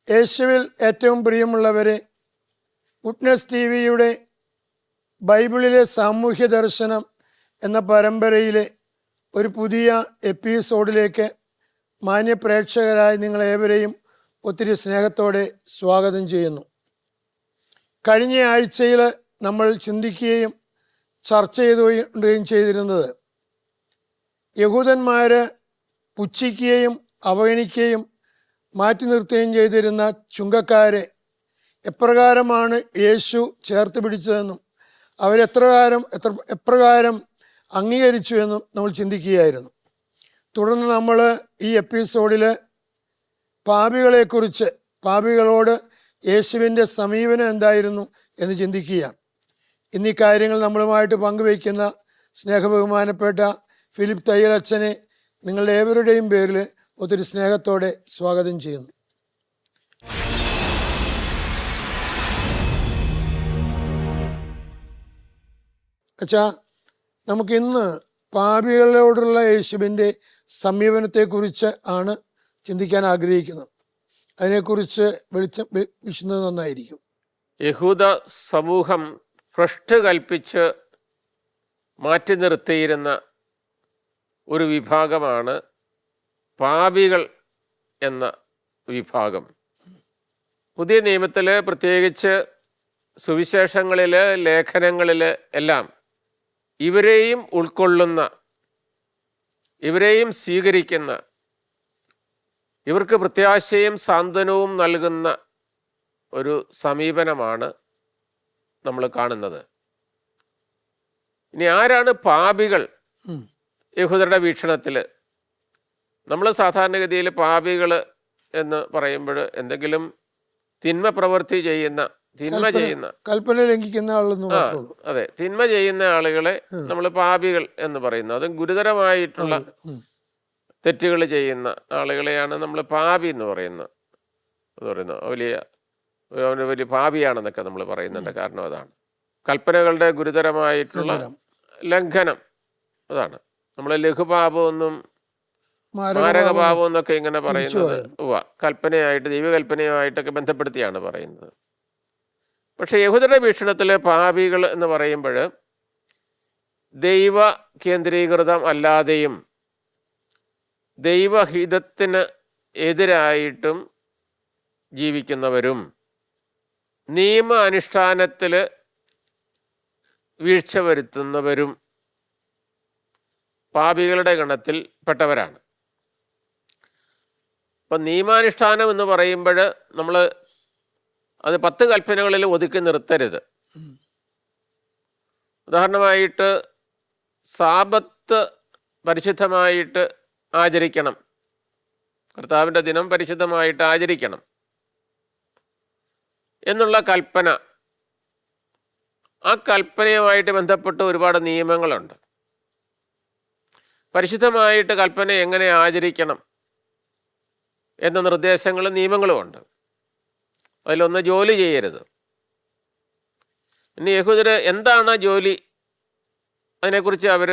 യേശുവിൽ ഏറ്റവും പ്രിയമുള്ളവരെ, ഗുഡ്നെസ് ടി വിയുടെ ബൈബിളിലെ സാമൂഹ്യ ദർശനം എന്ന പരമ്പരയിലെ ഒരു പുതിയ എപ്പിസോഡിലേക്ക് മാന്യപ്രേക്ഷകരായ നിങ്ങളേവരെയും ഒത്തിരി സ്നേഹത്തോടെ സ്വാഗതം ചെയ്യുന്നു. കഴിഞ്ഞ ആഴ്ചയിൽ നമ്മൾ ചിന്തിക്കുകയും ചർച്ച ചെയ്തുകൊണ്ടുകയും ചെയ്തിരുന്നത് യഹൂദന്മാർ പുച്ഛിക്കുകയും അവഗണിക്കുകയും മാറ്റി നിർത്തുകയും ചെയ്തിരുന്ന ചുങ്കക്കാരെ എപ്രകാരമാണ് യേശു ചേർത്ത് പിടിച്ചതെന്നും എപ്രകാരം അംഗീകരിച്ചു എന്നും നമ്മൾ ചിന്തിക്കുകയായിരുന്നു. തുടർന്ന് നമ്മൾ ഈ എപ്പിസോഡിൽ പാപികളോട് യേശുവിൻ്റെ സമീപനം എന്തായിരുന്നു എന്ന് ചിന്തിക്കുകയാണ്. ഇന്നീ കാര്യങ്ങൾ നമ്മളുമായിട്ട് പങ്കുവയ്ക്കുന്ന സ്നേഹബഹുമാനപ്പെട്ട ഫിലിപ്പ് തയ്യലച്ഛനെ നിങ്ങളുടെ ഏവരുടെയും പേരിൽ ഒത്തിരി സ്നേഹത്തോടെ സ്വാഗതം ചെയ്യുന്നു. അച്ഛാ, നമുക്കിന്ന് പാപികളോടുള്ള യേശുവിൻ്റെ സമീപനത്തെക്കുറിച്ച് ആണ് ചിന്തിക്കാൻ ആഗ്രഹിക്കുന്നത്. അതിനെക്കുറിച്ച് വിശുന്നത് നന്നായിരിക്കും. യഹൂദ സമൂഹം ഭ്രഷ്ട് കൽപ്പിച്ച് മാറ്റി നിർത്തിയിരുന്ന ഒരു വിഭാഗമാണ് പാപികൾ എന്ന വിഭാഗം. പുതിയ നിയമത്തിൽ, പ്രത്യേകിച്ച് സുവിശേഷങ്ങളിൽ, ലേഖനങ്ങളിൽ എല്ലാം ഇവരെയും ഉൾക്കൊള്ളുന്ന, ഇവരെയും സ്വീകരിക്കുന്ന, ഇവർക്ക് പ്രത്യാശയും സാന്ത്വനവും നൽകുന്ന ഒരു സമീപനമാണ് നമ്മൾ കാണുന്നത്. ഇനി ആരാണ് പാപികൾ? യഹൂദരുടെ വീക്ഷണത്തിൽ നമ്മൾ സാധാരണഗതിയിൽ പാപികൾ എന്ന് പറയുമ്പോൾ എന്തെങ്കിലും തിന്മ പ്രവൃത്തി ചെയ്യുന്ന, കൽപ്പന ലംഘിക്കുന്ന അതെ, തിന്മ ചെയ്യുന്ന ആളുകളെ നമ്മൾ പാപികൾ എന്ന് പറയുന്നു. അതും ഗുരുതരമായിട്ടുള്ള തെറ്റുകൾ ചെയ്യുന്ന ആളുകളെയാണ് നമ്മൾ പാപി എന്ന് പറയുന്നത്. വലിയ പാപിയാണെന്നൊക്കെ നമ്മൾ പറയുന്നുണ്ട്. കാരണം അതാണ് കൽപ്പനകളുടെ ഗുരുതരമായിട്ടുള്ള ലംഘനം. അതാണ് നമ്മൾ ലഘുപാപമെന്നും മാരകപാപം എന്നൊക്കെ ഇങ്ങനെ പറയുന്നത് കൽപ്പനയായിട്ട്, ദൈവകൽപ്പനയുമായിട്ടൊക്കെ ബന്ധപ്പെടുത്തിയാണ് പറയുന്നത്. പക്ഷെ യഹൂദരുടെ വീക്ഷണത്തിൽ പാപികൾ എന്ന് പറയുമ്പോൾ ദൈവ കേന്ദ്രീകൃതം അല്ലാതെയും ദൈവഹിതത്തിന് എതിരായിട്ടും ജീവിക്കുന്നവരും നിയമ അനുഷ്ഠാനത്തിൽ വീഴ്ച വരുത്തുന്നവരും പാപികളുടെ ഗണത്തിൽ പെട്ടവരാണ്. ഇപ്പം നിയമാനുഷ്ഠാനം എന്ന് പറയുമ്പോൾ നമ്മൾ അത് 10 കൽപ്പനകളിൽ ഒതുക്കി നിർത്തരുത്. ഉദാഹരണമായിട്ട് സാബത്ത് പരിശുദ്ധമായിട്ട് ആചരിക്കണം, കർത്താവിൻ്റെ ദിനം പരിശുദ്ധമായിട്ട് ആചരിക്കണം എന്നുള്ള കൽപ്പന, ആ കൽപ്പനയുമായിട്ട് ബന്ധപ്പെട്ട് ഒരുപാട് നിയമങ്ങളുണ്ട്. പരിശുദ്ധമായിട്ട് കൽപ്പന എങ്ങനെ ആചരിക്കണം എന്ന നിർദ്ദേശങ്ങളും നിയമങ്ങളുമുണ്ട്. അതിലൊന്ന് ജോലി ചെയ്യരുത്. ഇനി യഹൂദർ എന്താണ് ജോലി, അതിനെക്കുറിച്ച് അവർ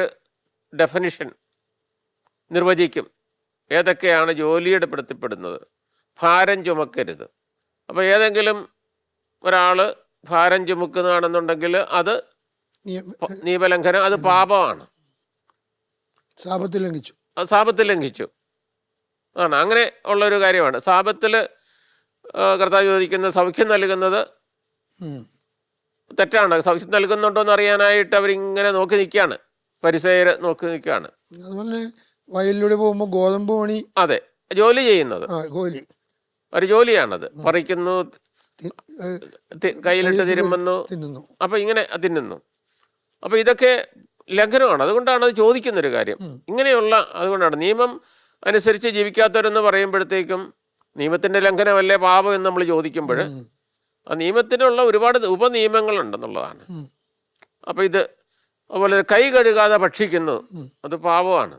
ഡെഫിനിഷൻ നിർവചിക്കും. ഏതൊക്കെയാണ് ജോലിയുടെ പെടുത്തപ്പെടുന്നത്? ഭാരം ചുമക്കരുത്. അപ്പോൾ ഏതെങ്കിലും ഒരാൾ ഭാരം ചുമക്കുന്നതാണെന്നുണ്ടെങ്കിൽ അത് നിയമലംഘനം, അത് പാപമാണ്. സാപത്ത് ലംഘിച്ചു ആണ്. അങ്ങനെ ഉള്ളൊരു കാര്യമാണ്. സാപത്തിൽ കർത്താവ് ചോദിക്കുന്ന സൗഖ്യം നൽകുന്നത് തെറ്റാണ്. സൗഖ്യം നൽകുന്നുണ്ടോ എന്ന് അറിയാനായിട്ട് അവരിങ്ങനെ നോക്കി നിൽക്കുകയാണ്, പരിസയർ നോക്കി നിൽക്കുകയാണ്. വയലിലൂടെ പോകുമ്പോൾ ഗോതമ്പ് മണി, അതെ, ജോലി ചെയ്യുന്നത് ഒരു ജോലിയാണത്. പറിക്കുന്നു, കയ്യിലിട്ട് തിരുമുന്നു, അപ്പം ഇങ്ങനെ തിന്നുന്നു. അപ്പം ഇതൊക്കെ ലംഘനമാണ്. അതുകൊണ്ടാണ് അത് ചോദിക്കുന്നൊരു കാര്യം. ഇങ്ങനെയുള്ള, അതുകൊണ്ടാണ് നിയമം അനുസരിച്ച് ജീവിക്കാത്തവരെന്ന് പറയുമ്പോഴത്തേക്കും നിയമത്തിൻ്റെ ലംഘനമല്ലേ പാപം എന്ന് നമ്മൾ ചോദിക്കുമ്പോൾ ആ നിയമത്തിനുള്ള ഒരുപാട് ഉപനിയമങ്ങളുണ്ടെന്നുള്ളതാണ്. അപ്പോൾ ഇത് അതുപോലെ കൈ കഴുകാതെ ഭക്ഷിക്കുന്നു, അത് പാപമാണ്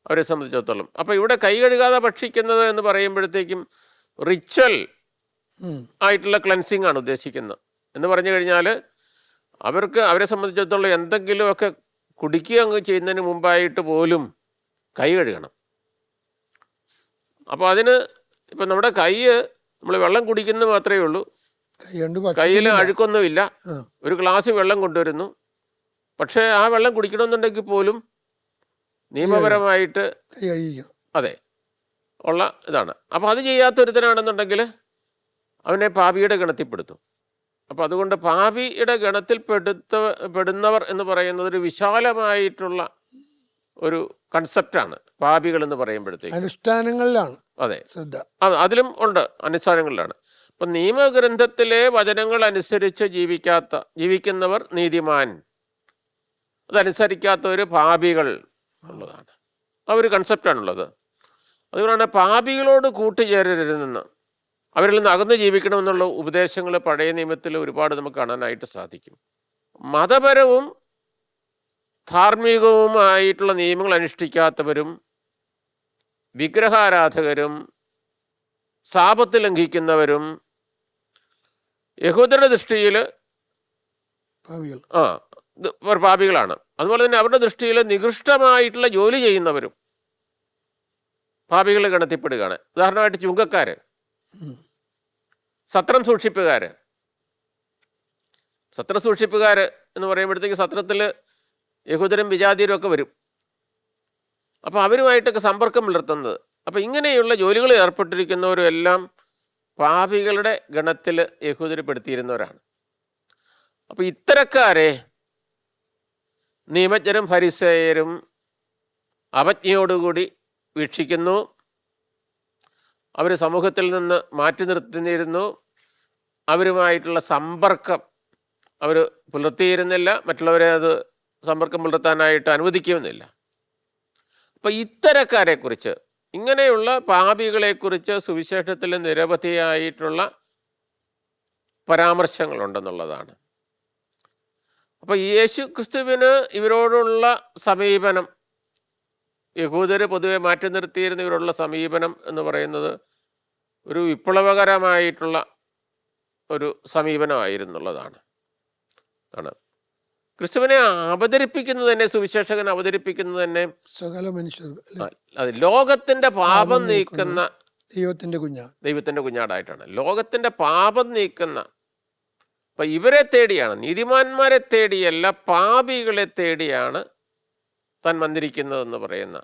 അവരെ സംബന്ധിച്ചിടത്തോളം. അപ്പോൾ ഇവിടെ കൈ കഴുകാതെ ഭക്ഷിക്കുന്നത് എന്ന് പറയുമ്പോഴത്തേക്കും റിച്വൽ ആയിട്ടുള്ള ക്ലൻസിങ് ആണ് ഉദ്ദേശിക്കുന്നത്. എന്ന് പറഞ്ഞു കഴിഞ്ഞാൽ അവരെ സംബന്ധിച്ചിടത്തോളം എന്തെങ്കിലുമൊക്കെ കുടിക്കുക അങ്ങ് ചെയ്യുന്നതിന് മുമ്പായിട്ട് പോലും കൈ കഴുകണം. അപ്പോൾ അതിന് ഇപ്പം നമ്മുടെ കൈ നമ്മൾ വെള്ളം കുടിക്കുന്നത് മാത്രമേ ഉള്ളൂ, കൈ കൊണ്ട് കയ്യിൽ അഴുക്കൊന്നുമില്ല. ആ. ഒരു ഗ്ലാസ് വെള്ളം കൊണ്ടുവരുന്നു, പക്ഷേ ആ വെള്ളം കുടിക്കണമെന്നുണ്ടെങ്കിൽ പോലും നിയമപരമായിട്ട് കൈ കഴുകിക്കണം. അതെ ഉള്ള ഇതാണ്. അപ്പോൾ അത് ചെയ്യാത്തൊരുത്തനാണെന്നുണ്ടെങ്കിൽ അവനെ പാപിയുടെ ഗണത്തിൽപ്പെടുത്തും. അപ്പോൾ അതുകൊണ്ട് പാപിയുടെ ഗണത്തിൽ പെടുന്നവർ എന്ന് പറയുന്നത് ഒരു വിശാലമായിട്ടുള്ള ഒരു കൺസെപ്റ്റാണ് പാപികൾ എന്ന് പറയുമ്പോഴത്തേക്ക്. അനുഷ്ഠാനങ്ങളിലാണ് അതെ, ശ്രദ്ധ. അതിലും ഉണ്ട്, അനുഷ്ഠാനങ്ങളിലാണ്. അപ്പം നിയമഗ്രന്ഥത്തിലെ വചനങ്ങൾ അനുസരിച്ച് ജീവിക്കുന്നവർ നീതിമാൻ, അതനുസരിക്കാത്തവർ പാപികൾ എന്നുള്ളതാണ്. ആ ഒരു കൺസെപ്റ്റാണുള്ളത്. അതുകൊണ്ടാണ് പാപികളോട് കൂട്ടുചേരരുതെന്ന്, അവരിൽ നിന്ന് അകന്ന് ജീവിക്കണമെന്നുള്ള ഉപദേശങ്ങൾ പഴയ നിയമത്തിൽ ഒരുപാട് നമുക്ക് കാണാനായിട്ട് സാധിക്കും. മതപരവും ധാർമ്മികവുമായിട്ടുള്ള നിയമങ്ങൾ അനുഷ്ഠിക്കാത്തവരും വിഗ്രഹാരാധകരും സാപത്ത് ലംഘിക്കുന്നവരും യഹൂദരുടെ ദൃഷ്ടിയിൽ പാപികളാണ്. അതുപോലെ തന്നെ അവരുടെ ദൃഷ്ടിയിൽ നികൃഷ്ടമായിട്ടുള്ള ജോലി ചെയ്യുന്നവരും പാപികളുടെ ഗണത്തിൽപ്പെടുകയാണ്. ഉദാഹരണമായിട്ട് ചുങ്കക്കാര്, സത്രം സൂക്ഷിപ്പുകാര് എന്ന് പറയുമ്പോഴത്തേക്ക് സത്രത്തിൽ യഹൂദരും വിജാതിയരും ഒക്കെ വരും. അപ്പോൾ അവരുമായിട്ടൊക്കെ സമ്പർക്കം പുലർത്തുന്നത്. അപ്പോൾ ഇങ്ങനെയുള്ള ജോലികളിൽ ഏർപ്പെട്ടിരിക്കുന്നവരും എല്ലാം പാപികളുടെ ഗണത്തിൽ യഹൂദരപ്പെടുത്തിയിരുന്നവരാണ്. അപ്പോൾ ഇത്തരക്കാരെ നിയമജ്ഞരും ഫരിസേയരും അവജ്ഞയോടുകൂടി വീക്ഷിക്കുന്നു. അവർ സമൂഹത്തിൽ നിന്ന് മാറ്റി നിർത്തിയിരുന്നു. അവരുമായിട്ടുള്ള സമ്പർക്കം അവർ പുലർത്തിയിരുന്നില്ല. മറ്റുള്ളവരെ അത് സമ്പർക്കം പുലർത്താനായിട്ട് അനുവദിക്കുന്നില്ല. അപ്പം ഇത്തരക്കാരെക്കുറിച്ച്, ഇങ്ങനെയുള്ള പാപികളെക്കുറിച്ച് സുവിശേഷത്തിൽ നിരവധിയായിട്ടുള്ള പരാമർശങ്ങളുണ്ടെന്നുള്ളതാണ്. അപ്പോൾ യേശു ക്രിസ്തുവിന് ഇവരോടുള്ള സമീപനം, യഹൂദര് പൊതുവെ മാറ്റി നിർത്തിയിരുന്ന ഇവരോടുള്ള സമീപനം എന്ന് പറയുന്നത് ഒരു വിപ്ലവകരമായിട്ടുള്ള ഒരു സമീപനമായിരുന്നുള്ളതാണ്. ക്രിസ്തുവിനെ അവതരിപ്പിക്കുന്നത് തന്നെ, സുവിശേഷകൻ അവതരിപ്പിക്കുന്നത് തന്നെ സകല മനുഷ്യർ അത് ലോകത്തിന്റെ പാപം നീക്കുന്ന ദൈവത്തിന്റെ കുഞ്ഞാടായിട്ടാണ്. ലോകത്തിന്റെ പാപം നീക്കുന്ന, അപ്പൊ ഇവരെ തേടിയാണ്, നീതിമാന്മാരെ തേടിയല്ല പാപികളെ തേടിയാണ് താൻ വന്നിരിക്കുന്നതെന്ന് പറയുന്ന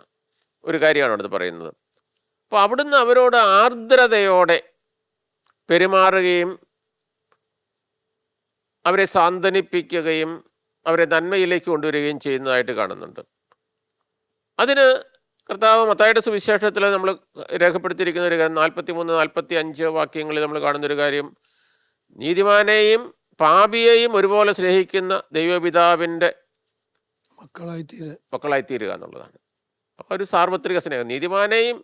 ഒരു കാര്യമാണ് അടുത്ത് പറയുന്നത്. അപ്പോൾ അവിടുന്ന് അവരോട് ആർദ്രതയോടെ പെരുമാറുകയും അവരെ സാന്ത്വനിപ്പിക്കുകയും അവരെ നന്മയിലേക്ക് കൊണ്ടുവരികയും ചെയ്യുന്നതായിട്ട് കാണുന്നുണ്ട്. അതിന് കർത്താവ് മത്തായിയുടെ സുവിശേഷത്തിൽ നമ്മൾ രേഖപ്പെടുത്തിയിരിക്കുന്ന ഒരു കാര്യം, 43-45 വാക്യങ്ങളിൽ നമ്മൾ കാണുന്നൊരു കാര്യം, നീതിമാനെയും പാപിയെയും ഒരുപോലെ സ്നേഹിക്കുന്ന ദൈവപിതാവിൻ്റെ മക്കളായിത്തീരുക എന്നുള്ളതാണ്. അപ്പോൾ ഒരു സാർവത്രിക സ്നേഹം, നീതിമാനെയും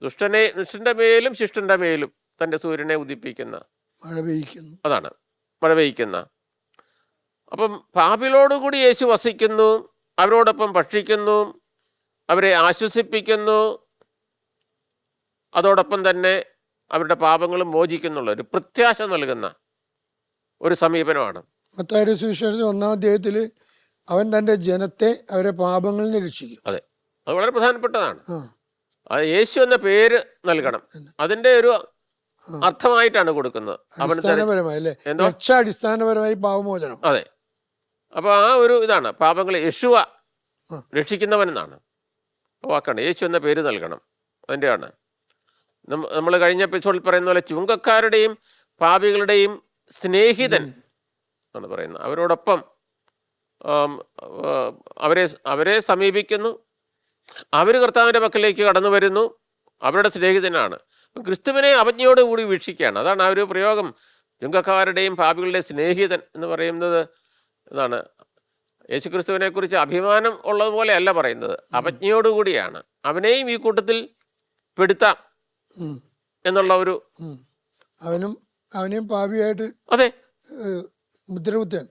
ദുഷ്ടൻ്റെ മേലും ശിഷ്ടൻ്റെ മേലും തൻ്റെ സൂര്യനെ ഉദിപ്പിക്കുന്ന, അതാണ് മഴ പെയ്യ്ക്കുന്ന. അപ്പം പാപികളോടുകൂടി യേശു വസിക്കുന്നു, അവരോടൊപ്പം ഭക്ഷിക്കുന്നു, അവരെ ആശ്വസിപ്പിക്കുന്നു, അതോടൊപ്പം തന്നെ അവരുടെ പാപങ്ങളും മോചിക്കുന്നുള്ള ഒരു പ്രത്യാശ നൽകുന്ന ഒരു സമീപനമാണ്. മത്തായിയുടെ സുവിശേഷത്തിൽ 1-ാം അധ്യായത്തിൽ അവൻ തൻ്റെ ജനത്തെ അവരെ പാപങ്ങളിൽ നിന്ന് രക്ഷിക്കും. അതെ, അത് വളരെ പ്രധാനപ്പെട്ടതാണ്. അത് യേശു എന്ന പേര് നൽകണം, അതിൻ്റെ ഒരു അർത്ഥമായിട്ടാണ് കൊടുക്കുന്നത്. അടിസ്ഥാനപരമായി പാപമോചനം. അതെ, അപ്പോൾ ആ ഒരു ഇതാണ് പാപങ്ങളെ യേശുവ രക്ഷിക്കുന്നവനെന്നാണ് വാക്കാണ്. യേശു എന്ന പേര് നൽകണം, അതിൻ്റെയാണ്. നമ്മൾ കഴിഞ്ഞ എപ്പിസോഡിൽ പറയുന്ന പോലെ ചുങ്കക്കാരുടെയും പാപികളുടെയും സ്നേഹിതൻ ആണ് പറയുന്നത്. അവരോടൊപ്പം അവരെ സമീപിക്കുന്നു, അവർ കർത്താവിൻ്റെ പക്കലേക്ക് കടന്നു വരുന്നു, അവരുടെ സ്നേഹിതനാണ്. ക്രിസ്തുവിനെ അവജ്ഞയോടുകൂടി വീക്ഷിക്കുകയാണ്. അതാണ് ആ ഒരു പ്രയോഗം, ചുങ്കക്കാരുടെയും പാപികളുടെയും സ്നേഹിതൻ എന്ന് പറയുന്നത്. ഇതാണ് യേശു ക്രിസ്തുവിനെ കുറിച്ച് അഭിമാനം ഉള്ളതുപോലെ അല്ല പറയുന്നത്, അവജ്ഞയോടുകൂടിയാണ്. അവനെയും ഈ കൂട്ടത്തിൽ പെടുത്താം എന്നുള്ള ഒരു, അവനെയും പാപിയായിട്ട് അതെ മുദ്രകുത്താൻ.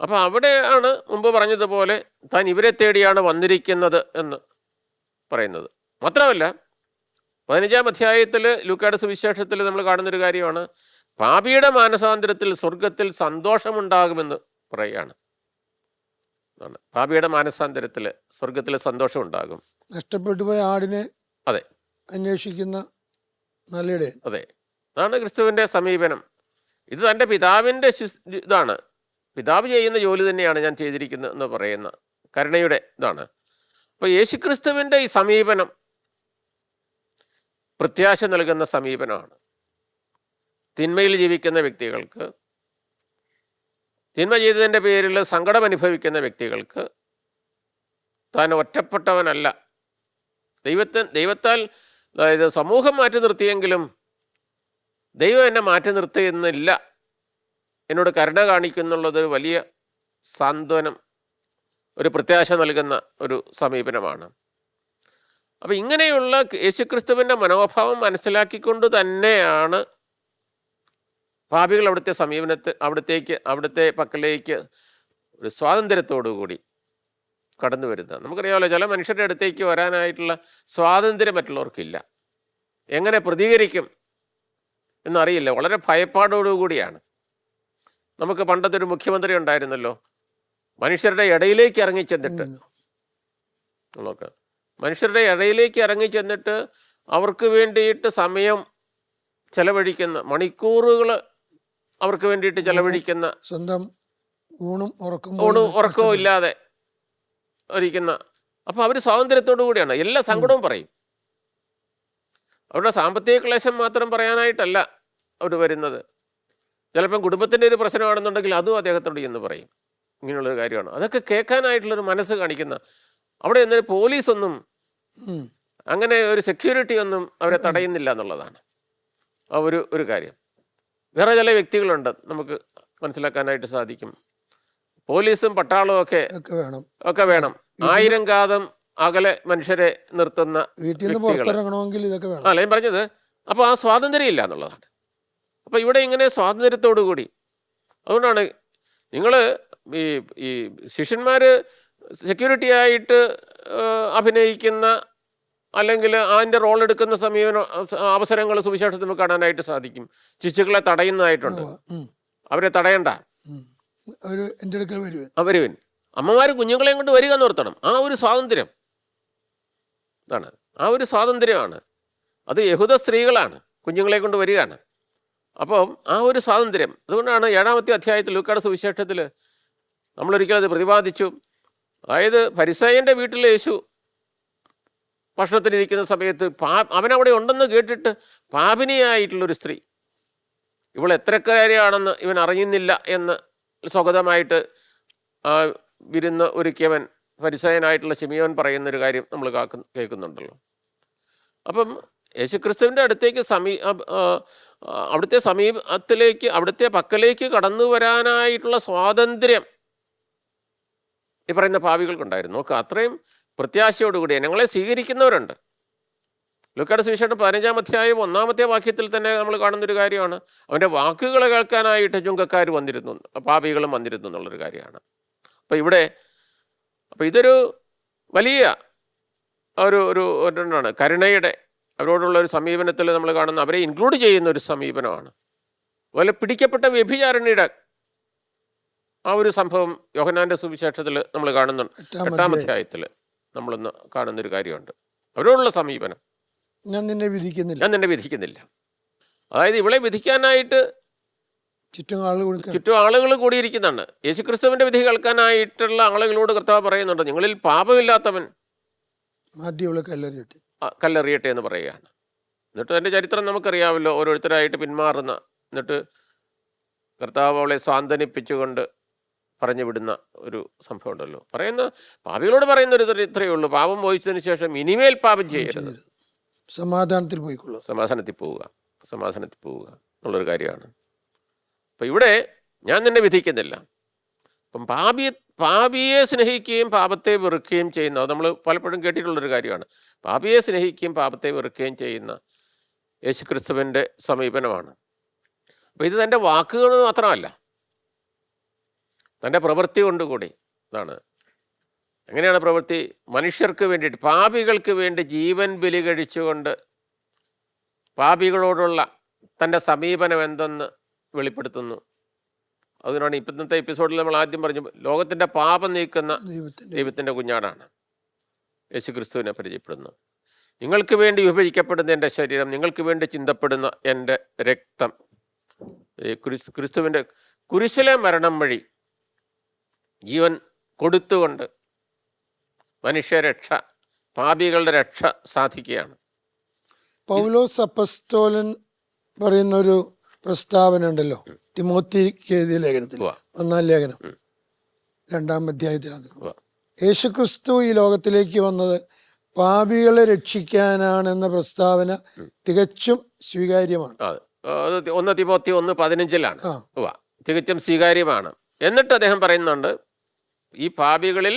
അപ്പം അവിടെയാണ് മുമ്പ് പറഞ്ഞതുപോലെ താൻ ഇവരെ തേടിയാണ് വന്നിരിക്കുന്നത് എന്ന് പറയുന്നത്. മാത്രമല്ല 15-ാം അധ്യായത്തിൽ ലൂക്കായുടെ സുവിശേഷത്തിൽ നമ്മൾ കാണുന്നൊരു കാര്യമാണ്, പാപിയുടെ മാനസാന്തരത്തിൽ സ്വർഗത്തിൽ സന്തോഷമുണ്ടാകുമെന്ന് പറയുകയാണ്. പാപിയുടെ മാനസാന്തരത്തിൽ സ്വർഗത്തിൽ സന്തോഷമുണ്ടാകും. നഷ്ടപ്പെട്ടു പോയ ആടിനെ അതെ അന്വേഷിക്കുന്ന നല്ലയിടയൻ. അതെ, അതാണ് ക്രിസ്തുവിൻ്റെ സമീപനം. ഇത് തൻ്റെ പിതാവിൻ്റെ ഇതാണ്, പിതാവ് ചെയ്യുന്ന ജോലി തന്നെയാണ് ഞാൻ ചെയ്തിരിക്കുന്നത് എന്ന് പറയുന്ന കരുണയുടെ ഇതാണ്. അപ്പോൾ യേശുക്രിസ്തുവിൻ്റെ ഈ സമീപനം പ്രത്യാശ നൽകുന്ന സമീപനമാണ്. തിന്മയിൽ ജീവിക്കുന്ന വ്യക്തികൾക്ക്, തിന്മ ചെയ്തതിൻ്റെ പേരിൽ സങ്കടം അനുഭവിക്കുന്ന വ്യക്തികൾക്ക് താൻ ഒറ്റപ്പെട്ടവനല്ല. ദൈവത്താൽ, അതായത് സമൂഹം മാറ്റി നിർത്തിയെങ്കിലും ദൈവം എന്നെ മാറ്റി നിർത്തിയെന്നില്ല, എന്നോട് കരുണ കാണിക്കുന്നുള്ളതൊരു വലിയ സാന്ത്വനം, ഒരു പ്രത്യാശ നൽകുന്ന ഒരു സമീപനമാണ്. അപ്പം ഇങ്ങനെയുള്ള യേശുക്രിസ്തുവിൻ്റെ മനോഭാവം മനസ്സിലാക്കിക്കൊണ്ട് തന്നെയാണ് പാപികൾ അവിടുത്തെ പക്കലേക്ക് ഒരു സ്വാതന്ത്ര്യത്തോടു കൂടി കടന്നു വരുന്നത്. നമുക്കറിയാമല്ലോ, ചില മനുഷ്യരുടെ അടുത്തേക്ക് വരാനായിട്ടുള്ള സ്വാതന്ത്ര്യം മറ്റുള്ളവർക്കില്ല. എങ്ങനെ പ്രതികരിക്കും എന്നറിയില്ല, വളരെ ഭയപ്പാടോടുകൂടിയാണ്. നമുക്ക് പണ്ടത്തെ ഒരു മുഖ്യമന്ത്രി ഉണ്ടായിരുന്നല്ലോ, മനുഷ്യരുടെ ഇടയിലേക്ക് ഇറങ്ങിച്ചെന്നിട്ട് അവർക്ക് വേണ്ടിയിട്ട് സമയം ചെലവഴിക്കുന്ന, മണിക്കൂറുകൾ അവർക്ക് വേണ്ടിയിട്ട് ചെലവഴിക്കുന്ന, സ്വന്തം ഊണും ഉറക്കവും ഇല്ലാതെ ഇരിക്കുന്ന. അപ്പോൾ അവർ സ്വാതന്ത്ര്യത്തോടു കൂടിയാണ് എല്ലാ സങ്കടവും പറയും. അവരുടെ സാമ്പത്തിക ക്ലേശം മാത്രം പറയാനായിട്ടല്ല അവർ വരുന്നത്. ചിലപ്പം കുടുംബത്തിൻ്റെ ഒരു പ്രശ്നമാണെന്നുണ്ടെങ്കിൽ അതും അദ്ദേഹത്തോട് എന്ന് പറയും. ഇങ്ങനെയുള്ളൊരു കാര്യമാണ്. അതൊക്കെ കേൾക്കാനായിട്ടുള്ളൊരു മനസ്സ് കാണിക്കുന്ന, അവിടെ എന്നൊരു പോലീസൊന്നും അങ്ങനെ ഒരു സെക്യൂരിറ്റി ഒന്നും അവരെ തടയുന്നില്ല എന്നുള്ളതാണ് ആ ഒരു കാര്യം. വേറെ ചില വ്യക്തികളുണ്ട്, നമുക്ക് മനസ്സിലാക്കാനായിട്ട് സാധിക്കും. പോലീസും പട്ടാളവും ഒക്കെ വേണം. 1000 കാതം അകലെ മനുഷ്യരെ നിർത്തുന്ന അല്ല ഞാൻ പറഞ്ഞത്. അപ്പോൾ ആ സ്വാതന്ത്ര്യം ഇല്ല എന്നുള്ളതാണ്. അപ്പോൾ ഇവിടെ ഇങ്ങനെ സ്വാതന്ത്ര്യത്തോടു കൂടി, അതുകൊണ്ടാണ് നിങ്ങൾ ഈ ശിഷ്യന്മാർ സെക്യൂരിറ്റി ആയിട്ട് അഭിനയിക്കുന്ന അല്ലെങ്കിൽ അതിൻ്റെ റോൾ എടുക്കുന്ന അവസരങ്ങൾ സുവിശേഷത്തിൽ നമുക്ക് കാണാനായിട്ട് സാധിക്കും. ശിശുക്കളെ തടയുന്നതായിട്ടുണ്ട്. അവരെ തടയണ്ട, വരുവൻ. അമ്മമാർ കുഞ്ഞുങ്ങളെയും കൊണ്ട് വരിക എന്ന് ഓർത്തണം. ആ ഒരു സ്വാതന്ത്ര്യം ഇതാണ്, ആ ഒരു സ്വാതന്ത്ര്യമാണ്. അത് യഹൂദ സ്ത്രീകളാണ്, കുഞ്ഞുങ്ങളെ കൊണ്ട് വരികയാണ്. അപ്പം ആ ഒരു സ്വാതന്ത്ര്യം, അതുകൊണ്ടാണ് 7-ാമത്തെ അധ്യായത്തിൽ ലൂക്കായുടെ സുവിശേഷത്തിൽ നമ്മളൊരിക്കലും അത് പ്രതിപാദിച്ചു. അതായത് ഫരിസേയൻ്റെ വീട്ടിൽ യേശു ഭക്ഷണത്തിനിരിക്കുന്ന സമയത്ത് അവനവിടെ ഉണ്ടെന്ന് കേട്ടിട്ട് പാപിനിയായിട്ടുള്ളൊരു സ്ത്രീ, ഇവൾ എത്രക്കാരിയാണെന്ന് ഇവൻ അറിയുന്നില്ല എന്ന് സ്വഗതമായിട്ട് വിരുന്ന് ഒരുക്കിയവൻ ഫരിസേയനായിട്ടുള്ള ശിമിയോൻ പറയുന്നൊരു കാര്യം നമ്മൾ കേൾക്കുന്നുണ്ടല്ലോ. അപ്പം യേശുക്രിസ്തുവിൻ്റെ അടുത്തേക്ക് അവിടുത്തെ പക്കലേക്ക് കടന്നു വരാനായിട്ടുള്ള സ്വാതന്ത്ര്യം ഈ പറയുന്ന പാപികൾക്കുണ്ടായിരുന്നു. നോക്കുക, അത്രയും പ്രത്യാശയോടുകൂടി ഞങ്ങളെ സ്വീകരിക്കുന്നവരുണ്ട്. ലൂക്കായുടെ സുവിശേഷം 15-ാം അധ്യായം 1-ാമത്തെ വാക്യത്തിൽ തന്നെ നമ്മൾ കാണുന്നൊരു കാര്യമാണ്. അവൻ്റെ വാക്കുകൾ കേൾക്കാനായിട്ട് ചുങ്കക്കാർ വന്നിരുന്നു, പാപികളും വന്നിരുന്നു എന്നുള്ളൊരു കാര്യമാണ്. അപ്പോൾ ഇതൊരു വലിയ എന്താണ് കരുണയുടെ, അവരോടുള്ള ഒരു സമീപനത്തിൽ നമ്മൾ കാണുന്ന, അവരെ ഇൻക്ലൂഡ് ചെയ്യുന്ന ഒരു സമീപനമാണ്. അതുപോലെ പിടിക്കപ്പെട്ട വ്യഭിചാരിണിയുടെ ആ ഒരു സംഭവം യോഹന്നാൻ്റെ സുവിശേഷത്തിൽ നമ്മൾ കാണുന്നുണ്ട്. 8-ാം അധ്യായത്തിൽ നമ്മളൊന്ന് കാണുന്നൊരു കാര്യമുണ്ട്. അവരോടുള്ള സമീപനം, ഞാൻ നിന്നെ വിധിക്കുന്നില്ല. അതായത് ഇവളെ വിധിക്കാനായിട്ട് ചുറ്റും ആളുകൾ കൂടിയിരിക്കുന്നതാണ്. യേശുക്രിസ്തുവിൻ്റെ വിധി കേൾക്കാനായിട്ടുള്ള ആളുകളോട് കർത്താവ് പറയുന്നുണ്ട്, നിങ്ങളിൽ പാപമില്ലാത്തവൻ കല്ലെറിയട്ടെ എന്ന് പറയുകയാണ്. എന്നിട്ട് അതിൻ്റെ ചരിത്രം നമുക്കറിയാമല്ലോ, ഓരോരുത്തരായിട്ട് പിന്മാറുന്ന, എന്നിട്ട് കർത്താവ് അവളെ സാന്ത്വനിപ്പിച്ചുകൊണ്ട് പറഞ്ഞു വിടുന്ന ഒരു സംഭവം ഉണ്ടല്ലോ. പാപികളോട് പറയുന്ന ഒരു ഇത്രയേ ഉള്ളൂ, പാപം മോചിച്ചതിന് ശേഷം ഇനിമേൽ പാപം ചെയ്യരുത്, സമാധാനത്തിൽ പോവുക എന്നുള്ളൊരു കാര്യമാണ്. അപ്പം ഇവിടെ ഞാൻ നിന്നെ വിധിക്കുന്നില്ല. അപ്പം പാപിയെ സ്നേഹിക്കുകയും പാപത്തെ വെറുക്കുകയും ചെയ്യുന്ന, അത് നമ്മൾ പലപ്പോഴും കേട്ടിട്ടുള്ളൊരു കാര്യമാണ്. പാപിയെ സ്നേഹിക്കുകയും പാപത്തെ വെറുക്കുകയും ചെയ്യുന്ന യേശുക്രിസ്തുവിൻ്റെ സമീപനമാണ്. അപ്പോൾ ഇത് തൻ്റെ വാക്കുകൾ മാത്രമല്ല, തൻ്റെ പ്രവൃത്തി കൊണ്ടുകൂടി ഇതാണ്. എങ്ങനെയാണ് പ്രവൃത്തി? മനുഷ്യർക്ക് വേണ്ടിയിട്ട്, പാപികൾക്ക് വേണ്ടി ജീവൻ ബലി കഴിച്ചുകൊണ്ട് പാപികളോടുള്ള തൻ്റെ സമീപനം എന്തെന്ന് വെളിപ്പെടുത്തുന്നു. അതുകൊണ്ടാണ് ഇന്നത്തെ എപ്പിസോഡിൽ നമ്മൾ ആദ്യം പറഞ്ഞു, ലോകത്തിൻ്റെ പാപം നീക്കുന്ന ദൈവത്തിൻ്റെ കുഞ്ഞാടാണ് യേശുക്രിസ്തുവിനെ പരിചയപ്പെടുന്നത്. നിങ്ങൾക്ക് വേണ്ടി വിഭജിക്കപ്പെടുന്ന എൻ്റെ ശരീരം, നിങ്ങൾക്ക് വേണ്ടി ചിന്തപ്പെടുന്ന എൻ്റെ രക്തം. ഈ ക്രിസ്തുവിൻ്റെ കുരിശിലെ മരണം വഴി ജീവൻ കൊടുത്തുകൊണ്ട് മനുഷ്യരക്ഷ, പാപികളുടെ രക്ഷ സാധിക്കുകയാണ്. പൗലോസ് അപ്പസ്തോലൻ പറയുന്ന ഒരു പ്രസ്താവന ഉണ്ടല്ലോ, തിമോത്തിക്ക് എഴുതിയ ലേഖനത്തിൽ, 1-ാം ലേഖനം 2-ാം അധ്യായത്തിലാണ്. യേശുക്രിസ്തു ഈ ലോകത്തിലേക്ക് വന്നത് പാപികളെ രക്ഷിക്കാനാണെന്ന പ്രസ്താവന തികച്ചും സ്വീകാര്യമാണ്. 1 തിമോത്തി 1:15 തികച്ചും സ്വീകാര്യമാണ്. എന്നിട്ട് അദ്ദേഹം പറയുന്നുണ്ട്, ഈ പാപികളിൽ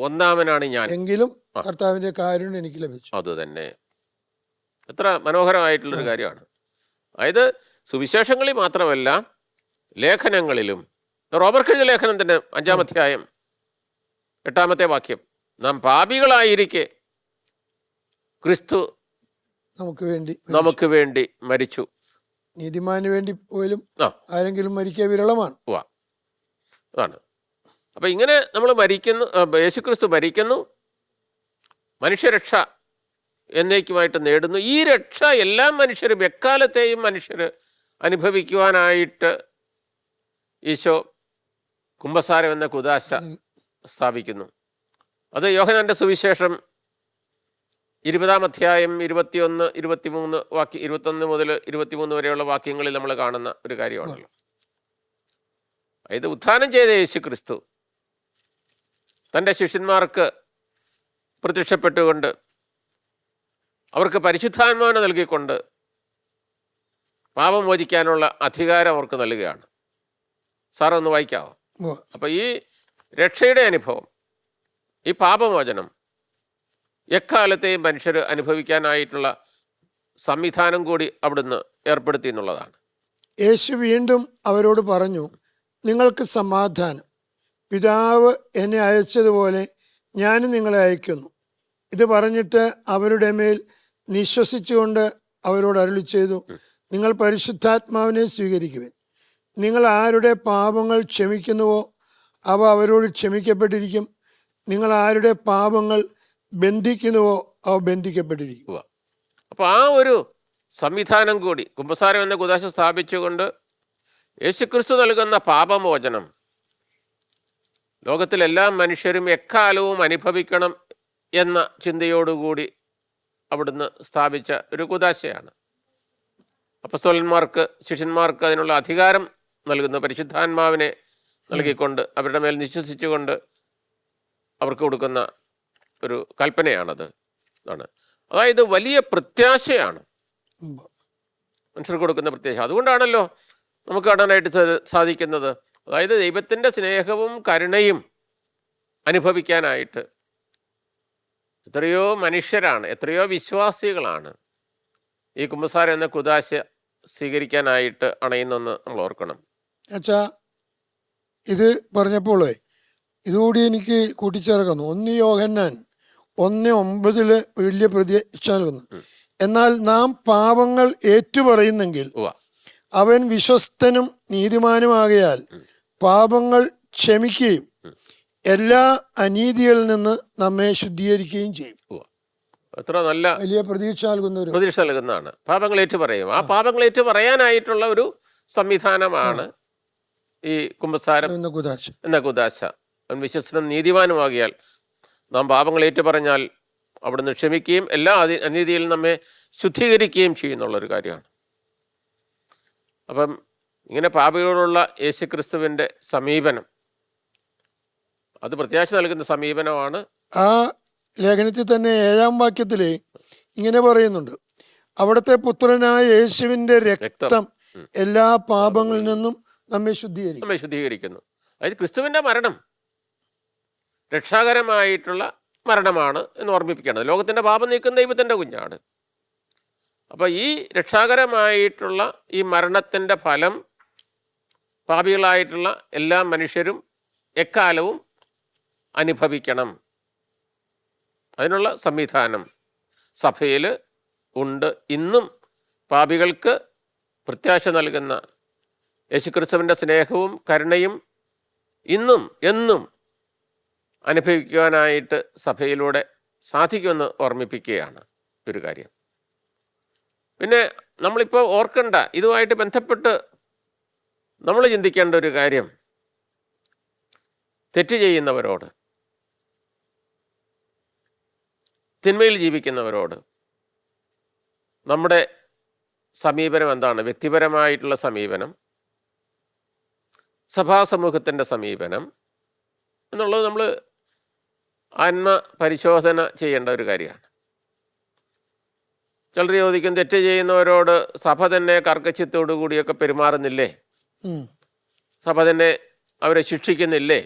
ഒന്നാമനാണ് ഞാൻ, എങ്കിലും കർത്താവിന്റെ കാരുണ്യം എനിക്ക് ലഭിച്ചു. അത് തന്നെ എത്ര മനോഹരമായിട്ടുള്ളൊരു കാര്യമാണ്. അതായത് സുവിശേഷങ്ങളിൽ മാത്രമല്ല, ലേഖനങ്ങളിലും, റോബർട്ട് എഴുതിയ ലേഖനം തന്നെ 5-ാം അധ്യായം 8-ാമത്തെ വാക്യം, നാം പാപികളായിരിക്കെ ക്രിസ്തു നമുക്ക് വേണ്ടി മരിച്ചു. നീതിമാന് വേണ്ടി പോലും ആരെങ്കിലും മരിക്കുക വിരളമാണ്. അതാണ്. അപ്പം ഇങ്ങനെ നമ്മൾ മരിക്കുന്നു, യേശുക്രിസ്തു മരിക്കുന്നു, മനുഷ്യരക്ഷ എന്നേക്കുമായിട്ട് നേടുന്നു. ഈ രക്ഷ എല്ലാ മനുഷ്യരും, എക്കാലത്തെയും മനുഷ്യർ അനുഭവിക്കുവാനായിട്ട് ഈശോ കുമ്പസാരം എന്ന കുദാശ സ്ഥാപിക്കുന്നു. അത് യോഹന്നാന്റെ സുവിശേഷം 20-ാം അധ്യായം 21, 23 21 മുതൽ 23 വരെയുള്ള വാക്യങ്ങളിൽ നമ്മൾ കാണുന്ന ഒരു കാര്യമാണല്ലോ. ഇത് ഉത്ഥാനം ചെയ്ത യേശു ക്രിസ്തു തൻ്റെ ശിഷ്യന്മാർക്ക് പ്രത്യക്ഷപ്പെട്ടുകൊണ്ട് അവർക്ക് പരിശുദ്ധാത്മാവിനെ നൽകിക്കൊണ്ട് പാപം മോചിക്കാനുള്ള അധികാരം അവർക്ക് നൽകുകയാണ്. സാറ് ഒന്ന് വായിക്കാവോ? അപ്പം ഈ രക്ഷയുടെ അനുഭവം, ഈ പാപമോചനം എക്കാലത്തെയും മനുഷ്യർ അനുഭവിക്കാനായിട്ടുള്ള സംവിധാനം കൂടി അവിടുന്ന് ഏർപ്പെടുത്തി എന്നുള്ളതാണ്. യേശു വീണ്ടും അവരോട് പറഞ്ഞു, നിങ്ങൾക്ക് സമാധാനം. പിതാവ് എന്നെ അയച്ചതുപോലെ ഞാനും നിങ്ങളെ അയക്കുന്നു. ഇത് പറഞ്ഞിട്ട് അവരുടെ മേൽ നിശ്വസിച്ചുകൊണ്ട് അവരോട് അരുളി ചെയ്തു, നിങ്ങൾ പരിശുദ്ധാത്മാവിനെ സ്വീകരിക്കുവിൻ. നിങ്ങൾ ആരുടെ പാപങ്ങൾ ക്ഷമിക്കുന്നുവോ അവ അവരോട് ക്ഷമിക്കപ്പെട്ടിരിക്കും. നിങ്ങൾ ആരുടെ പാപങ്ങൾ ബന്ധിക്കുന്നുവോ അവ ബന്ധിക്കപ്പെട്ടിരിക്കും. അപ്പോൾ ആ ഒരു സംവിധാനം കൂടി കുമ്പസാരം എന്ന കുദാശ സ്ഥാപിച്ചുകൊണ്ട് യേശുക്രിസ്തു നൽകുന്ന പാപമോചനം ലോകത്തിലെല്ലാ മനുഷ്യരും എക്കാലവും അനുഭവിക്കണം എന്ന ചിന്തയോടുകൂടി അവിടുന്ന് സ്ഥാപിച്ച ഒരു കുദാശയാണ്. അപ്പസ്തോലന്മാർക്ക്, ശിഷ്യന്മാർക്ക് അതിനുള്ള അധികാരം നൽകുന്ന പരിശുദ്ധാത്മാവിനെ നൽകിക്കൊണ്ട് അവരുടെ മേൽ വിശ്വസിച്ചുകൊണ്ട് അവർക്ക് കൊടുക്കുന്ന ഒരു കൽപ്പനയാണത്. അതായത് വലിയ പ്രത്യാശയാണ് മനുഷ്യർക്ക് കൊടുക്കുന്ന പ്രത്യാശ. അതുകൊണ്ടാണല്ലോ നമുക്ക് കാണാനായിട്ട് സാധിക്കുന്നത്. അതായത് ദൈവത്തിൻ്റെ സ്നേഹവും കരുണയും അനുഭവിക്കാനായിട്ട് എത്രയോ മനുഷ്യരാണ്, എത്രയോ വിശ്വാസികളാണ് ഈ കുമ്പസാരം എന്ന കുദാശ സ്വീകരിക്കാനായിട്ട് അണയുന്നെന്ന് നമ്മൾ ഓർക്കണം. അച്ഛാ, ഇത് പറഞ്ഞപ്പോഴേ ഇതുകൂടി എനിക്ക് കൂട്ടിച്ചേർക്കുന്നു. 1 യോഹന്നാൻ 1:9 വലിയ പ്രതീക്ഷ നൽകുന്നു. എന്നാൽ നാം പാപങ്ങൾ ഏറ്റുപറയുന്നെങ്കിൽ അവൻ വിശ്വസ്തനും നീതിമാനുമാകയാൽ പാപങ്ങൾ ക്ഷമിക്കുകയും എല്ലാ അനീതിയിൽ നിന്ന് നമ്മെ ശുദ്ധീകരിക്കുകയും ചെയ്യും. എത്ര നല്ല വലിയ പ്രതീക്ഷ നൽകുന്നതാണ്. പാപങ്ങൾ ഏറ്റു പറയും. ആ പാപങ്ങൾ ഏറ്റു പറയാനായിട്ടുള്ള ഒരു സംവിധാനമാണ് ഈ കുമ്പസാരം എന്ന കുദാശ. അവൻ വിശ്വസ്തനും നീതിമാനുമാകിയാൽ നാം പാപങ്ങൾ ഏറ്റു പറഞ്ഞാൽ അവിടുന്ന് ക്ഷമിക്കുകയും എല്ലാ അനീതിയിൽ നമ്മെ ശുദ്ധീകരിക്കുകയും ചെയ്യുന്നുള്ളൊരു കാര്യമാണ്. അപ്പം ഇങ്ങനെ പാപികളോടുള്ള യേശുക്രിസ്തുവിൻ്റെ സമീപനം അത് പ്രത്യാശ നൽകുന്ന സമീപനമാണ്. ആ ലേഖനത്തിൽ തന്നെ 7-ാം വാക്യത്തിൽ ഇങ്ങനെ പറയുന്നുണ്ട്, അവിടുത്തെ പുത്രനായ യേശുവിൻ്റെ രക്തം എല്ലാ പാപങ്ങളിൽ നിന്നും നമ്മെ ശുദ്ധീകരിക്കുന്നു. അതായത് ക്രിസ്തുവിൻ്റെ മരണം രക്ഷാകരമായിട്ടുള്ള മരണമാണ് എന്ന് ഓർമ്മിപ്പിക്കുകയാണ്. ലോകത്തിൻ്റെ പാപം നീക്കുന്ന ദൈവത്തിൻ്റെ കുഞ്ഞാണ്. അപ്പോൾ ഈ രക്ഷാകരമായിട്ടുള്ള ഈ മരണത്തിൻ്റെ ഫലം പാപികളായിട്ടുള്ള എല്ലാ മനുഷ്യരും എക്കാലവും അനുഭവിക്കണം. അതിനുള്ള സംവിധാനം സഭയിൽ ഉണ്ട്. ഇന്നും പാപികൾക്ക് പ്രത്യാശ നൽകുന്ന യേശുക്രിസ്തുവിൻ്റെ സ്നേഹവും കരുണയും ഇന്നും എന്നും അനുഭവിക്കുവാനായിട്ട് സഭയിലൂടെ സാധിക്കുമെന്ന് ഓർമ്മിപ്പിക്കുകയാണ് ഒരു കാര്യം. പിന്നെ നമ്മളിപ്പോൾ ഓർക്കേണ്ട, ഇതുമായിട്ട് ബന്ധപ്പെട്ട് നമ്മൾ ചിന്തിക്കേണ്ട ഒരു കാര്യം, തെറ്റ് ചെയ്യുന്നവരോട്, തിന്മയിൽ ജീവിക്കുന്നവരോട് നമ്മുടെ സമീപനം എന്താണ്? വ്യക്തിപരമായിട്ടുള്ള സമീപനം, സഭാസമൂഹത്തിൻ്റെ സമീപനം എന്നുള്ളത് നമ്മൾ ആത്മ പരിശോധന ചെയ്യേണ്ട ഒരു കാര്യമാണ്. ചിലർ ചോദിക്കും, തെറ്റ് ചെയ്യുന്നവരോട് സഭ തന്നെ കർക്കശ്യത്തോടു കൂടിയൊക്കെ പെരുമാറുന്നില്ലേ, സഭ തന്നെ അവരെ ശിക്ഷിക്കുന്നില്ലേ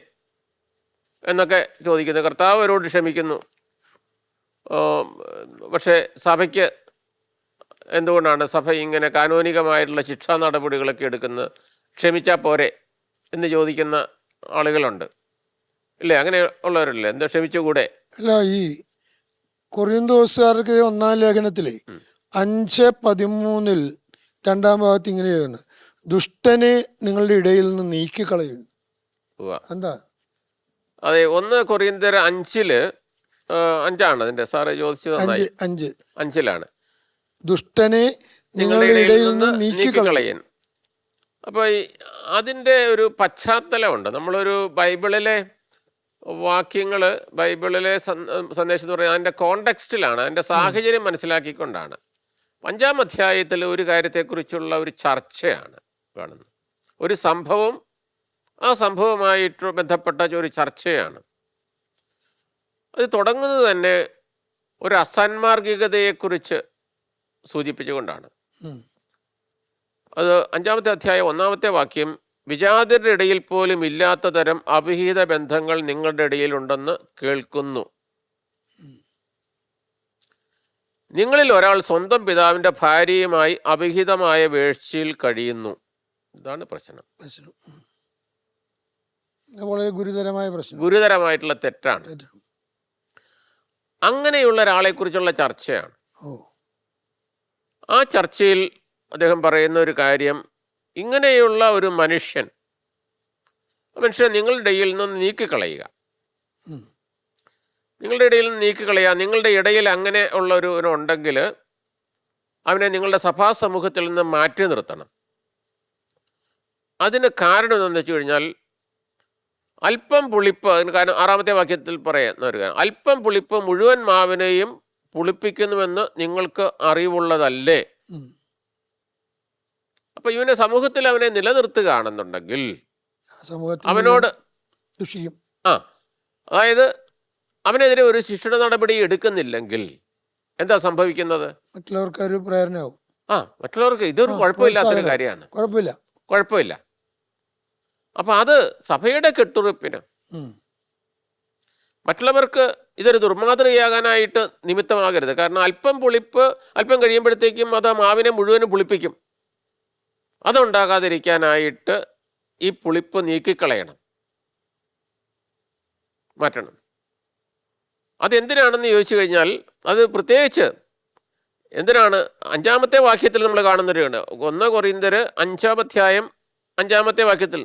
എന്നൊക്കെ ചോദിക്കുന്നു. കർത്താവ് അവരോട് ക്ഷമിക്കുന്നു, പക്ഷേ സഭയ്ക്ക് എന്തുകൊണ്ടാണ് സഭ ഇങ്ങനെ കാനോനികമായിട്ടുള്ള ശിക്ഷാ നടപടികളൊക്കെ എടുക്കുന്നത്? ക്ഷമിച്ചാൽ പോരെ എന്ന് ചോദിക്കുന്ന ആളുകളുണ്ട്, ഇല്ലേ? അങ്ങനെ ഉള്ളവരല്ലേ? എന്താ ക്ഷമിച്ചുകൂടെ? അല്ല, ഈ കൊറിന്തോസുകാർക്ക് 1-ാം ലേഖനത്തിലെ 5:13 2-ാം ഭാഗത്ത് ഇങ്ങനെ എഴുതുന്നു, ദുഷ്ടനെ നിങ്ങളുടെ ഇടയിൽ നിന്ന് നീക്കിക്കളയുന്നു. എന്താ? അതെ, 1 കൊറിന്തർ 5:5 അതിന്റെ സാറ് ചോദിച്ചത് 5 ദുഷ്ടനെ നിങ്ങളുടെ ഇടയിൽ നിന്ന് നീക്കിക്കളയൻ. അപ്പോൾ അതിൻ്റെ ഒരു പശ്ചാത്തലമുണ്ട്. നമ്മളൊരു ബൈബിളിലെ വാക്യങ്ങൾ, ബൈബിളിലെ സന്ദേശം എന്ന് പറയുന്നത് അതിൻ്റെ കോണ്ടെക്സ്റ്റിലാണ്, അതിൻ്റെ സാഹചര്യം മനസ്സിലാക്കിക്കൊണ്ടാണ്. 5-ാം അധ്യായത്തിൽ ഒരു കാര്യത്തെക്കുറിച്ചുള്ള ഒരു ചർച്ചയാണ് കാണുന്നത്. ഒരു സംഭവം, ആ സംഭവമായിട്ട് ബന്ധപ്പെട്ട ഒരു ചർച്ചയാണ്. അത് തുടങ്ങുന്നത് തന്നെ ഒരു അസാൻമാർഗികതയെക്കുറിച്ച് സൂചിപ്പിച്ചുകൊണ്ടാണ്. അത് 5-ാമത്തെ അധ്യായം 1-ാമത്തെ വാക്യം, വിജാതിരുടെ ഇടയിൽ പോലും ഇല്ലാത്ത തരം അവിഹിത ബന്ധങ്ങൾ നിങ്ങളുടെ ഇടയിലുണ്ടെന്ന് കേൾക്കുന്നു. നിങ്ങളിൽ ഒരാൾ സ്വന്തം പിതാവിൻ്റെ ഭാര്യയുമായി അവിഹിതമായ വേഴ്ചയിൽ കഴിയുന്നു. ഇതാണ് പ്രശ്നം. വളരെ ഗുരുതരമായ പ്രശ്നം, ഗുരുതരമായിട്ടുള്ള തെറ്റാണ്. അങ്ങനെയുള്ള ഒരാളെക്കുറിച്ചുള്ള ചർച്ചയാണ്. ആ ചർച്ചയിൽ അദ്ദേഹം പറയുന്ന ഒരു കാര്യം, ഇങ്ങനെയുള്ള ഒരു മനുഷ്യനെ നിങ്ങളുടെ ഇടയിൽ നിന്ന് നീക്കിക്കളയുക. നിങ്ങളുടെ ഇടയിൽ നിന്ന് നീക്കിക്കളയുക. നിങ്ങളുടെ ഇടയിൽ അങ്ങനെ ഉള്ള ഒരുവനുണ്ടെങ്കിൽ അവനെ നിങ്ങളുടെ സഭാസമൂഹത്തിൽ നിന്ന് മാറ്റി നിർത്തണം. അതിന് കാരണം എന്താണെന്ന് വെച്ച് കഴിഞ്ഞാൽ, അല്പം പുളിപ്പ്, അതിന് കാരണം 6-ാമത്തെ വാക്യത്തിൽ പറയുന്ന ഒരു കാര്യം, അല്പം പുളിപ്പ് മുഴുവൻ മാവിനെയും പുളിപ്പിക്കുന്നുവെന്ന് നിങ്ങൾക്ക് അറിവുള്ളതല്ലേ. അപ്പൊ ഇവനെ സമൂഹത്തിൽ അവനെ നിലനിർത്തുകയാണെന്നുണ്ടെങ്കിൽ അവനോട് അതായത് അവനെതിരെ ഒരു ശിക്ഷണ നടപടി എടുക്കുന്നില്ലെങ്കിൽ എന്താ സംഭവിക്കുന്നത്? മറ്റുള്ളവർക്ക് ഒരു പ്രേരണയാവും. മറ്റുള്ളവർക്ക് ഇതൊരു കുഴപ്പമില്ലാത്തൊരു കാര്യമാണ്, കുഴപ്പമില്ല. അപ്പൊ അത് സഭയുടെ കെട്ടുറപ്പിന്, മറ്റുള്ളവർക്ക് ഇതൊരു ദുർമാതൃകയാകാനായിട്ട് നിമിത്തമാകരുത്. കാരണം അല്പം പുളിപ്പ് അല്പം കഴിയുമ്പോഴത്തേക്കും അത് മാവിനെ മുഴുവനും പുളിപ്പിക്കും. അതുണ്ടാകാതിരിക്കാനായിട്ട് ഈ പുളിപ്പ് നീക്കിക്കളയണം, മാറ്റണം. അതെന്തിനാണെന്ന് ചോദിച്ചു കഴിഞ്ഞാൽ, അത് പ്രത്യേകിച്ച് എന്തിനാണ്? 5-ാമത്തെ വാക്യത്തിൽ നമ്മൾ കാണുന്നൊരു 1 കൊറിന്തർ 5-ാം അധ്യായം 5-ാമത്തെ വാക്യത്തിൽ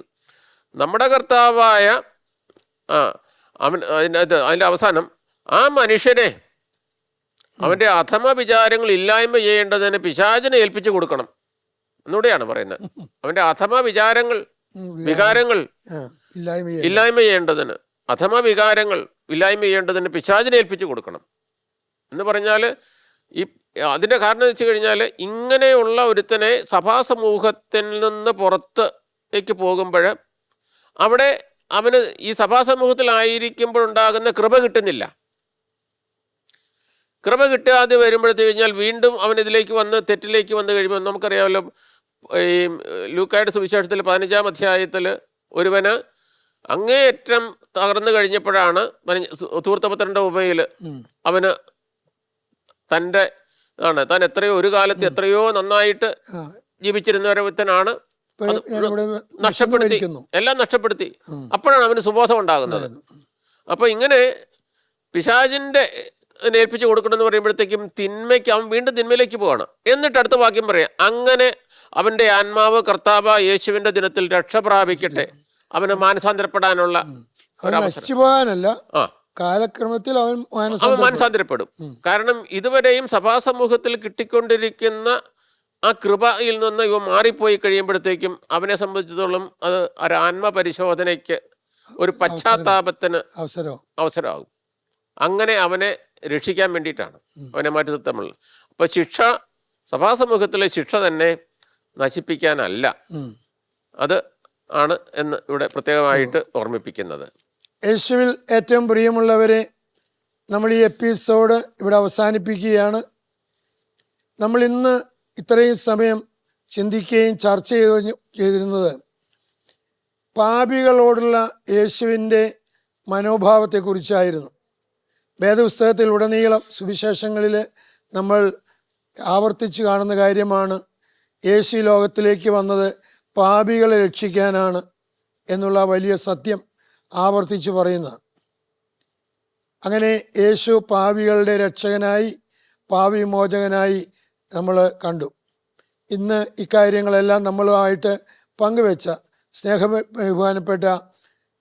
നമ്മുടെ കർത്താവായ അതിൻ്റെ അവസാനം, ആ മനുഷ്യനെ അവൻ്റെ അധമ വിചാരങ്ങൾ ഇല്ലായ്മ ചെയ്യേണ്ടതിന് പിശാചിനെ ഏൽപ്പിച്ചു കൊടുക്കണം എന്നൂടെയാണ് പറയുന്നത്. അവൻ്റെ അധമ വികാരങ്ങൾ ഇല്ലായ്മ ചെയ്യേണ്ടതിന്, അധമ വികാരങ്ങൾ ഇല്ലായ്മ ചെയ്യേണ്ടതിന് പിശാചിനെ ഏൽപ്പിച്ചു കൊടുക്കണം എന്ന് പറഞ്ഞാൽ, അതിൻ്റെ കാരണം വെച്ച് കഴിഞ്ഞാൽ, ഇങ്ങനെയുള്ള ഒരുത്തനെ സഭാസമൂഹത്തിൽ നിന്ന് പുറത്തേക്ക് പോകുമ്പോൾ അവിടെ അവന് ഈ സഭാസമൂഹത്തിലായിരിക്കുമ്പോഴുണ്ടാകുന്ന കൃപ കിട്ടുന്നില്ല. കൃപ കിട്ടാതെ വരുമ്പോഴത്തെ കഴിഞ്ഞാൽ വീണ്ടും അവൻ ഇതിലേക്ക് വന്ന് തെറ്റിലേക്ക് വന്നു കഴിയുമ്പോൾ, നമുക്കറിയാമല്ലോ, ഈ ലൂക്കായുടെ സുവിശേഷത്തിൽ 15-ാം അധ്യായത്തിൽ ഒരുവന് അങ്ങേയറ്റം തകർന്നു കഴിഞ്ഞപ്പോഴാണ് ധൂർത്തപുത്രൻ്റെ ഉപമയിൽ അവന് താൻ എത്രയോ ഒരു കാലത്ത് എത്രയോ നന്നായിട്ട് ജീവിച്ചിരുന്ന ഒരുത്തനാണ് എല്ലാം നഷ്ടപ്പെടുത്തി. അപ്പോഴാണ് അവന് സുബോധം ഉണ്ടാകുന്നത്. അപ്പോൾ ഇങ്ങനെ പിശാചിൻ്റെ ഏൽപ്പിച്ചു കൊടുക്കണമെന്ന് പറയുമ്പോഴത്തേക്കും അവൻ വീണ്ടും തിന്മയിലേക്ക് പോവാണ്. എന്നിട്ട് അടുത്ത വാക്യം പറയാം, അങ്ങനെ അവൻ്റെ ആത്മാവ് കർത്താവ് യേശുവിൻ്റെ ദിനത്തിൽ രക്ഷ പ്രാപിക്കട്ടെ, അവന് മാനസാന്തരപ്പെടാനുള്ള നശിച്ചുപോകാനല്ല, കാലക്രമത്തിൽ അവൻ അവൻ മാനസാന്തരപ്പെടും. കാരണം ഇതുവരെയും സഭാസമൂഹത്തിൽ കിട്ടിക്കൊണ്ടിരിക്കുന്ന ആ കൃപയിൽ നിന്ന് ഇവ മാറിപ്പോയി കഴിയുമ്പോഴത്തേക്കും അവനെ സംബന്ധിച്ചിടത്തോളം അത് ഒരു ആത്മപരിശോധനയ്ക്ക്, ഒരു പശ്ചാത്താപത്തിന് അവസരമാകും. അങ്ങനെ അവനെ രക്ഷിക്കാൻ വേണ്ടിയിട്ടാണ് അവനെ മാറ്റി നിർത്താനുള്ളത്. അപ്പോൾ ശിക്ഷ, സഭാസമൂഹത്തിലെ ശിക്ഷ തന്നെ നശിപ്പിക്കാനല്ല, അത് ആണ് എന്ന് ഇവിടെ പ്രത്യേകമായിട്ട് ഓർമ്മിപ്പിക്കുന്നത്. യേശുവിൽ ഏറ്റവും പ്രിയമുള്ളവരെ, നമ്മൾ ഈ എപ്പിസോഡ് ഇവിടെ അവസാനിപ്പിക്കുകയാണ്. നമ്മൾ ഇന്ന് ഇത്രയും സമയം ചിന്തിക്കുകയും ചർച്ച ചെയ്തിരുന്നത് പാപികളോടുള്ള യേശുവിൻ്റെ മനോഭാവത്തെക്കുറിച്ചായിരുന്നു. വേദപുസ്തകത്തിൽ ഉടനീളം സുവിശേഷങ്ങളിൽ നമ്മൾ ആവർത്തിച്ച് കാണുന്ന കാര്യമാണ് യേശു ലോകത്തിലേക്ക് വന്നത് പാപികളെ രക്ഷിക്കാനാണ് എന്നുള്ള വലിയ സത്യം ആവർത്തിച്ച് പറയുന്നത്. അങ്ങനെ യേശു പാപികളുടെ രക്ഷകനായി, പാപിമോചകനായി നമ്മൾ കണ്ടു. ഇന്ന് ഇക്കാര്യങ്ങളെല്ലാം നമ്മളുമായിട്ട് പങ്കുവെച്ച ബഹുമാനപ്പെട്ട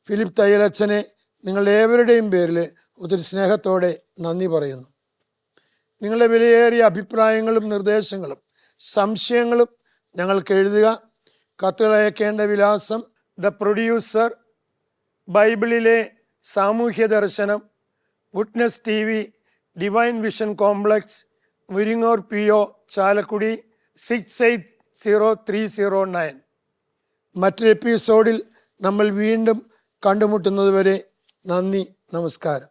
ഫിലിപ്പ് തയ്യലച്ചനെ നിങ്ങളുടെ ഏവരുടെയും പേരിൽ ഒത്തിരി സ്നേഹത്തോടെ നന്ദി പറയുന്നു. നിങ്ങളുടെ വിലയേറിയ അഭിപ്രായങ്ങളും നിർദ്ദേശങ്ങളും സംശയങ്ങളും ഞങ്ങൾക്ക് എഴുതുക. കത്തുകൾ അയക്കേണ്ട വിലാസം: ദ പ്രൊഡ്യൂസർ, ബൈബിളിലെ സാമൂഹ്യ ദർശനം, goodness TV, divine vision complex, Muringoor PO, Chalakudy 680309. മറ്റൊരു എപ്പിസോഡിൽ നമ്മൾ വീണ്ടും കണ്ടുമുട്ടുന്നത് വരെ നന്ദി, നമസ്കാരം.